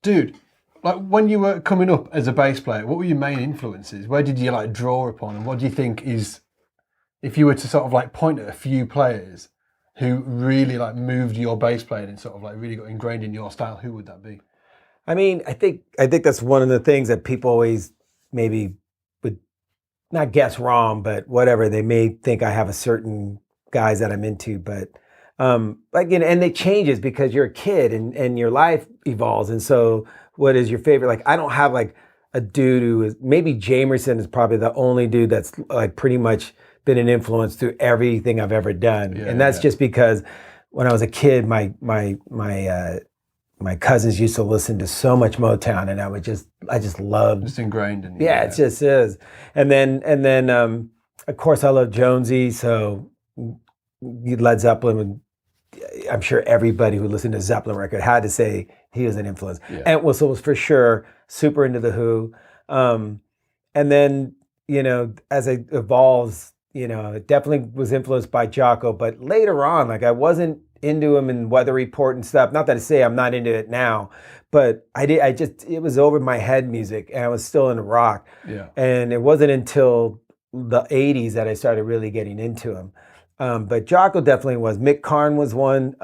Dude, like when you were coming up as a bass player, what were your main influences? Where did you like draw upon? And what do you think is, if you were to sort of like point at a few players who really like moved your bass playing and sort of like really got ingrained in your style, who would that be? I mean, I think that's one of the things that people always maybe would not guess wrong, but whatever. They may think I have a certain guys that I'm into, but like, you know, and it changes because you're a kid and your life evolves. And so what is your favorite? Like, I don't have like a dude who is, maybe Jamerson is probably the only dude that's like pretty much been an influence through everything I've ever done. And that's just because when I was a kid, my cousins used to listen to so much Motown, and I just loved. Just ingrained in you. Yeah, it just is. And then of course I love Jonesy, so Led Zeppelin. I'm sure everybody who listened to Zeppelin record had to say he was an influence. Yeah. And was for sure super into the Who. And then, you know, as it evolves, you know, it definitely was influenced by Jocko, but later on, like I wasn't into him in Weather Report and stuff. Not that I say I'm not into it now, but it was over my head music, and I was still into rock. Yeah. And it wasn't until the 80s that I started really getting into him. But Jocko definitely was. Mick Karn was one.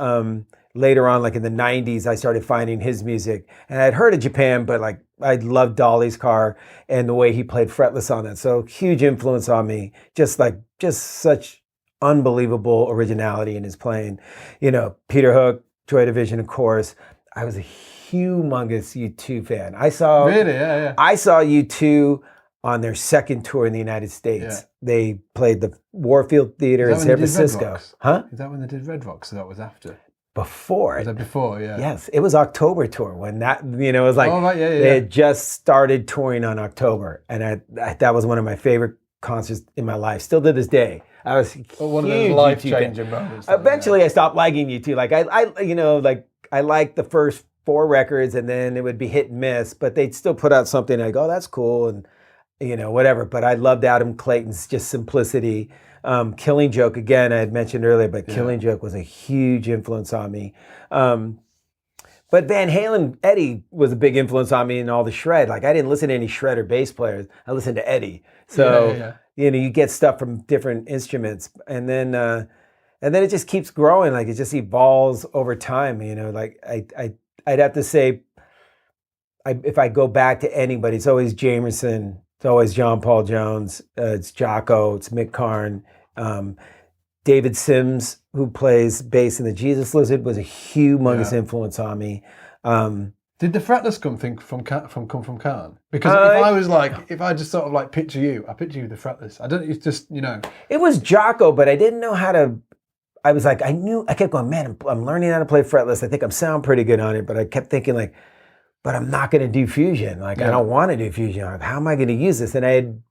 Later on, like in the 90s, I started finding his music. And I'd heard of Japan, but like I loved Dolly's Car and the way he played fretless on it. So huge influence on me. Just such unbelievable originality in his playing. You know, Peter Hook, Joy Division, of course. I was a humongous U2 fan. I saw U2 on their second tour in the United States. Yeah. They played the Warfield Theater in San Francisco. Huh? Is that when they did Red Rocks? So that was after? Before. Was that before? Yeah. Yes, it was October tour when that, you know, it was like they had just started touring on October, and that was one of my favorite concerts in my life. Still to this day, I was one of those life-changing moments. Eventually, I stopped liking U2. Like I liked the first 4 records, and then it would be hit and miss, but they'd still put out something. I'd go, oh, that's cool, and you know, whatever. But I loved Adam Clayton's just simplicity. Killing Joke, again, I had mentioned earlier, but Killing Joke was a huge influence on me. But Van Halen, Eddie was a big influence on me in all the shred. Like I didn't listen to any shred or bass players. I listened to Eddie. So, you know, you get stuff from different instruments. And then it just keeps growing. Like it just evolves over time. You know, like I'd have to say, if I go back to anybody, it's always Jamerson. It's always John Paul Jones. It's Jocko. It's Mick Karn. David Sims, who plays bass in the Jesus Lizard, was a humongous influence on me. Did the fretless come from Karn? Because if I just sort of like picture you, I picture you with the fretless. I don't. It's just, you know. It was Jocko, but I didn't know how to. I was like, I kept going, man, I'm learning how to play fretless. I think I'm sound pretty good on it, but I kept thinking like, but I'm not going to do fusion. Like, I don't want to do fusion. Like, how am I going to use this? And I had,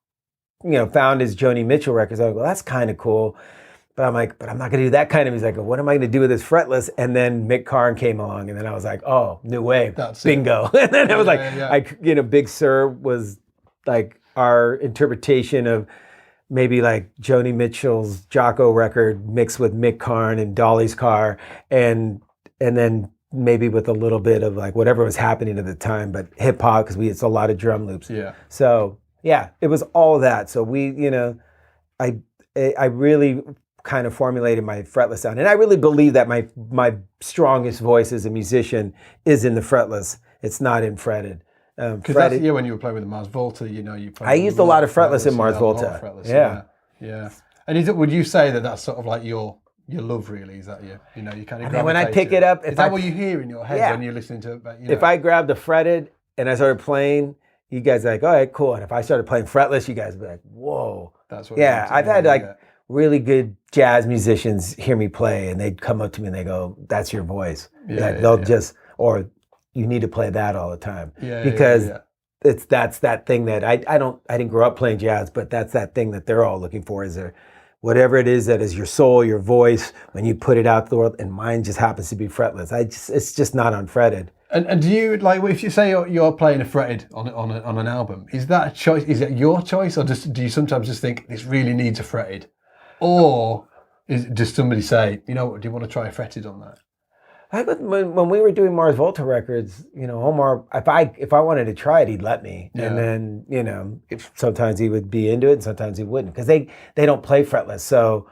you know, found his Joni Mitchell records. I was like, well, that's kind of cool. But I'm like, but I'm not going to do that kind of music. Like, what am I going to do with this fretless? And then Mick Karn came along, and then I was like, oh, new wave. That's bingo. And then it was you know, Big Sur was like our interpretation of maybe like Joni Mitchell's Jocko record mixed with Mick Karn and Dolly's Car. And then maybe with a little bit of like whatever was happening at the time, but hip hop, because it's a lot of drum loops. Yeah. So yeah, it was all that. So we, you know, I really kind of formulated my fretless sound, and I really believe that my strongest voice as a musician is in the fretless. It's not in fretted. Because when you were playing with the Mars Volta, you know, I used a lot of fretless in Mars Volta. Yeah. And would you say that that's sort of like your love, really? Is that you know, you kind of. And when I pick it up, is that what you hear in your head when you're listening to it? You know? If I grabbed the fretted and I started playing, you guys are like, all right, cool. And if I started playing fretless, you guys would be like, whoa. That's what. Yeah, I've had really good jazz musicians hear me play, and they'd come up to me and they go, "That's your voice." They'll just, or you need to play that all the time because that's that thing that I didn't grow up playing jazz, but that's that thing that they're all looking for, is there. Whatever it is that is your soul, your voice, when you put it out to the world, and mine just happens to be fretless. It's just not unfretted. And do you, like, if you say you're playing a fretted on an album, is that a choice? Is it your choice, or do you sometimes just think this really needs a fretted, or does somebody say, you know what, do you want to try a fretted on that? When we were doing Mars Volta records, Omar, if I wanted to try it, he'd let me. Yeah. And then, if sometimes he would be into it and sometimes he wouldn't. Because they don't play fretless, so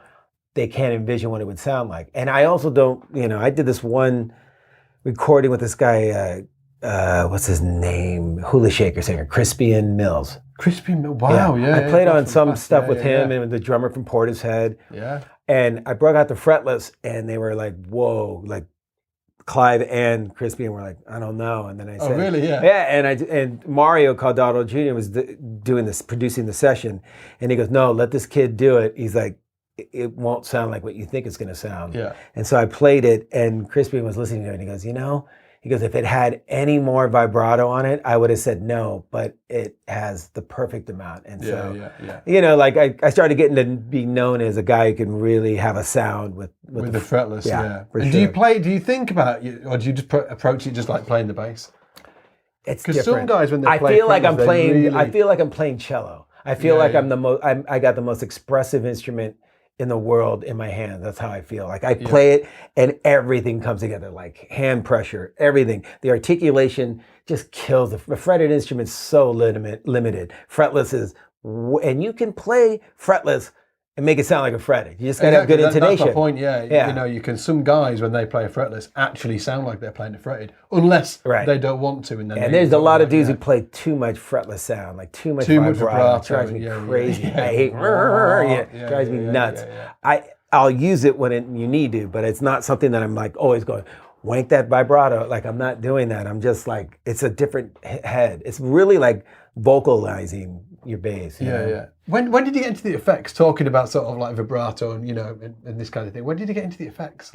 they can't envision what it would sound like. And I also don't, I did this one recording with this guy, what's his name? Hula shaker singer, Crispian Mills. Crispian Mills, wow, yeah. I played on some stuff with him and the drummer from Portishead. Yeah. And I brought out the fretless and they were like, whoa, like Clive and Crispian were like, I don't know. And then I said, oh, really? Yeah. Yeah. And Mario Caldato Jr. was producing the session. And he goes, no, let this kid do it. He's like, it won't sound like what you think it's going to sound. Yeah. And so I played it and Crispian was listening to it and he goes, if it had any more vibrato on it, I would have said no, but it has the perfect amount. And so, I started getting to be known as a guy who can really have a sound with the fretless. Yeah. And sure. do you think about it, or do you just approach it just like playing the bass? It's because some guys when they I play feel like fretless, I'm playing. I feel like I'm playing cello. I feel like I'm the most. I got the most expressive instrument in the world in my hand. That's how I feel. Like I play it and everything comes together, like hand pressure, everything. The articulation just kills. The fretted instrument's so limited. Fretless is, and you can play fretless and make it sound like a fretted. You just gotta have good intonation. That's my point, yeah. You can, some guys when they play a fretless actually sound like they're playing a fretted, unless they don't want to. And there's a lot of dudes who play too much fretless sound, like too much vibrato. It drives me crazy. I hate it. Drives me nuts. I'll use it when you need to, but it's not something that I'm like always going, wank that vibrato. Like I'm not doing that. I'm just like, it's a different head. It's really like vocalizing your bass. You know? Yeah. When did you get into the effects? Talking about sort of like vibrato and and this kind of thing. When did you get into the effects?